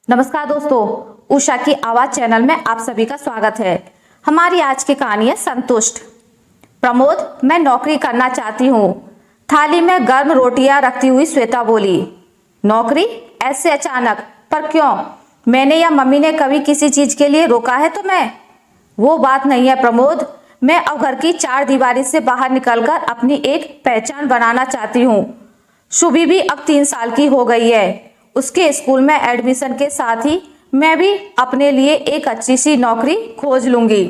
नमस्कार दोस्तों, उषा की आवाज चैनल में आप सभी का स्वागत है। हमारी आज की कहानी है संतुष्ट। प्रमोद, मैं नौकरी करना चाहती हूँ। थाली में गर्म रोटियां रखती हुई श्वेता बोली। नौकरी? ऐसे अचानक? पर क्यों? मैंने या मम्मी ने कभी किसी चीज के लिए रोका है तुम्हें? वो बात नहीं है प्रमोद, मैं अब घर की चार दीवारी से बाहर निकलकर अपनी एक पहचान बनाना चाहती हूँ। शुभी भी अब 3 साल की हो गई है। उसके स्कूल में एडमिशन के साथ ही मैं भी अपने लिए एक अच्छी सी नौकरी खोज लूंगी।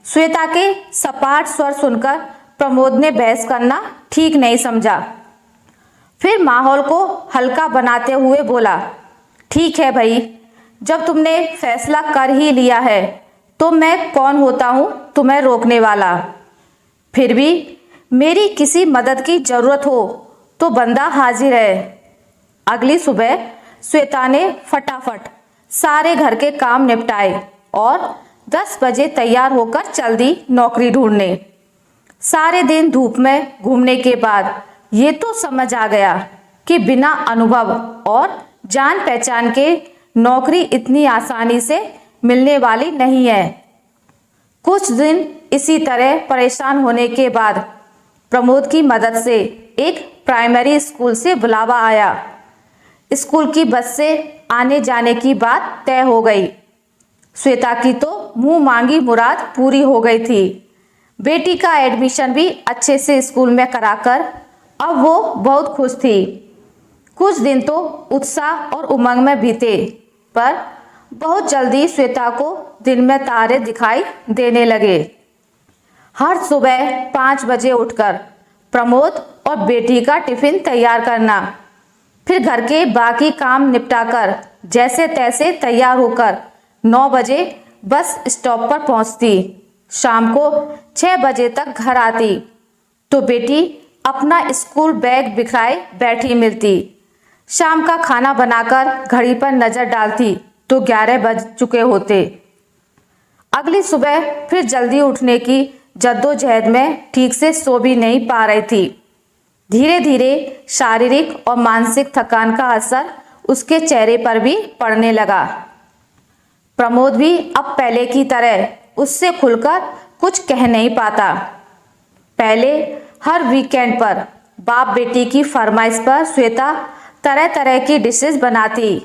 श्वेता के सपाट स्वर सुनकर प्रमोद ने बहस करना ठीक नहीं समझा। फिर माहौल को हल्का बनाते हुए बोला, ठीक है भाई, जब तुमने फैसला कर ही लिया है तो मैं कौन होता हूँ तुम्हें रोकने वाला। फिर भी मेरी किसी मदद की जरूरत हो तो बंदा हाजिर है। अगली सुबह श्वेता ने फटाफट सारे घर के काम निपटाए और 10 बजे तैयार होकर चल दी नौकरी ढूंढने। सारे दिन धूप में घूमने के बाद ये तो समझ आ गया कि बिना अनुभव और जान पहचान के नौकरी इतनी आसानी से मिलने वाली नहीं है। कुछ दिन इसी तरह परेशान होने के बाद प्रमोद की मदद से एक प्राइमरी स्कूल से बुलावा आया। स्कूल की बस से आने जाने की बात तय हो गई। श्वेता की तो मुंह मांगी मुराद पूरी हो गई थी। बेटी का एडमिशन भी अच्छे से स्कूल में कराकर अब वो बहुत खुश थी। कुछ दिन तो उत्साह और उमंग में बीते, पर बहुत जल्दी श्वेता को दिन में तारे दिखाई देने लगे। हर सुबह 5 बजे उठकर प्रमोद और बेटी का टिफिन तैयार करना, फिर घर के बाकी काम निपटाकर जैसे तैसे तैयार होकर 9 बजे बस स्टॉप पर पहुंचती। शाम को 6 बजे तक घर आती तो बेटी अपना स्कूल बैग बिखराए बैठी मिलती। शाम का खाना बनाकर घड़ी पर नजर डालती तो 11 बज चुके होते। अगली सुबह फिर जल्दी उठने की जद्दोजहद में ठीक से सो भी नहीं पा रही थी। धीरे धीरे शारीरिक और मानसिक थकान का असर उसके चेहरे पर भी पड़ने लगा। प्रमोद भी अब पहले की तरह उससे खुलकर कुछ कह नहीं पाता। पहले हर वीकेंड पर बाप बेटी की फरमाइश पर श्वेता तरह तरह की डिशेस बनाती।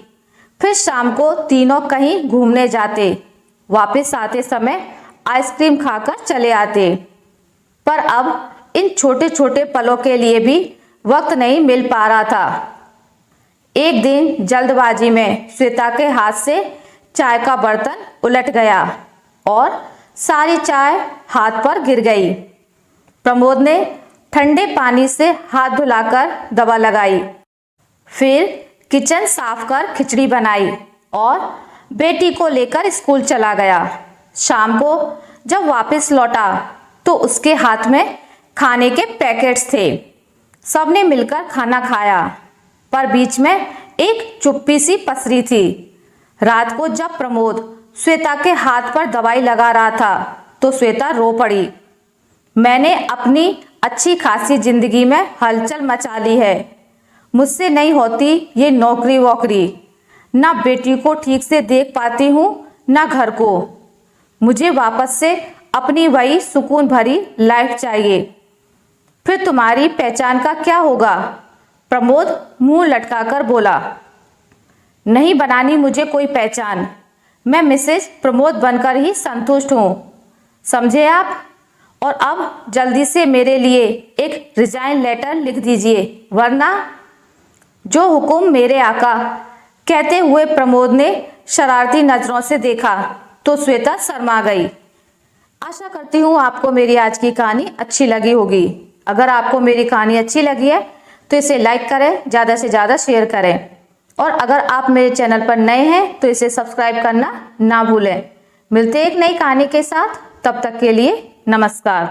फिर शाम को तीनों कहीं घूमने जाते। वापस आते समय आइसक्रीम खाकर चले आते। पर अब इन छोटे छोटे पलों के लिए भी वक्त नहीं मिल पा रहा था। एक दिन जल्दबाजी में श्वेता के हाथ से चाय का बर्तन उलट गया और सारी चाय हाथ पर गिर गई। प्रमोद ने ठंडे पानी से हाथ धुलाकर दवा लगाई, फिर किचन साफ कर खिचड़ी बनाई और बेटी को लेकर स्कूल चला गया। शाम को जब वापस लौटा तो उसके हाथ में खाने के पैकेट्स थे। सबने मिलकर खाना खाया, पर बीच में एक चुप्पी सी पसरी थी। रात को जब प्रमोद श्वेता के हाथ पर दवाई लगा रहा था तो श्वेता रो पड़ी। मैंने अपनी अच्छी खासी जिंदगी में हलचल मचा ली है। मुझसे नहीं होती ये नौकरी वोकरी। ना बेटी को ठीक से देख पाती हूँ ना घर को। मुझे वापस से अपनी वही सुकून भरी लाइफ चाहिए। फिर तुम्हारी पहचान का क्या होगा? प्रमोद मुंह लटकाकर बोला। नहीं बनानी मुझे कोई पहचान। मैं मिसेज प्रमोद बनकर ही संतुष्ट हूँ, समझे आप? और अब जल्दी से मेरे लिए एक रिजाइन लेटर लिख दीजिए, वरना जो हुक्म मेरे आका। कहते हुए प्रमोद ने शरारती नजरों से देखा तो श्वेता शर्मा गई। आशा करती हूँ आपको मेरी आज की कहानी अच्छी लगी होगी। अगर आपको मेरी कहानी अच्छी लगी है तो इसे लाइक करें, ज़्यादा से ज़्यादा शेयर करें, और अगर आप मेरे चैनल पर नए हैं तो इसे सब्सक्राइब करना ना भूलें। मिलते हैं एक नई कहानी के साथ, तब तक के लिए नमस्कार।